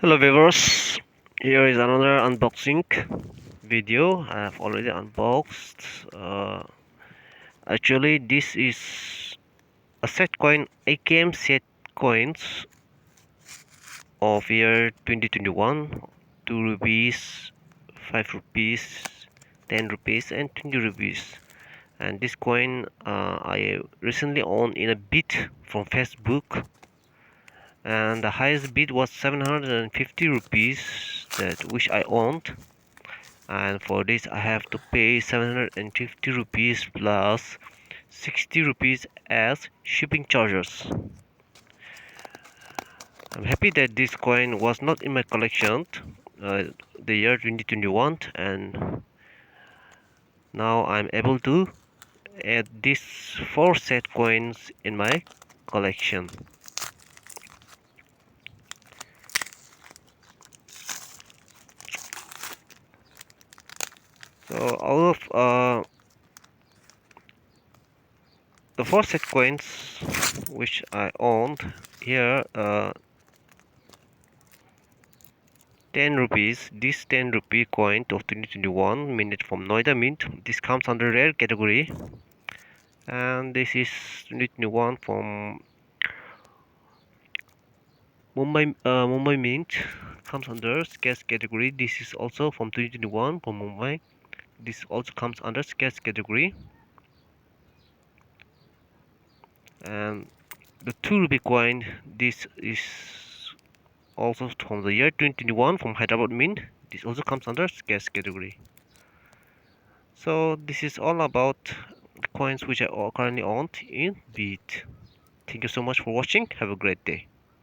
Hello viewers, here is another unboxing video. I have already unboxed. Actually, this is a set coin, AKM set coins of year 2021, 2 rupees, 5 rupees, 10 rupees, and 20 rupees. And this coin I recently owned in a bid from Facebook, and the highest bid was 750 rupees, that which I owned. And for this I have to pay 750 rupees plus 60 rupees as shipping charges. I'm happy that this coin was not in my collection the year 2021, and now I'm able to add these 4 set coins in my collection. So out of the 4 set coins which I owned here, 10 rupees, this 10 rupee coin of 2021 minted from Noida Mint, this comes under rare category, and this is 2021 from Mumbai Mint, comes under scarce category. This is also from 2021 from Mumbai, this also comes under scarce category. And the 2 rupee coin, this is also from the year 2021 from Hyderabad Mint, this also comes under scarce category. So this is all about the coins which I currently own in Beat. Thank you so much for watching. Have a great day.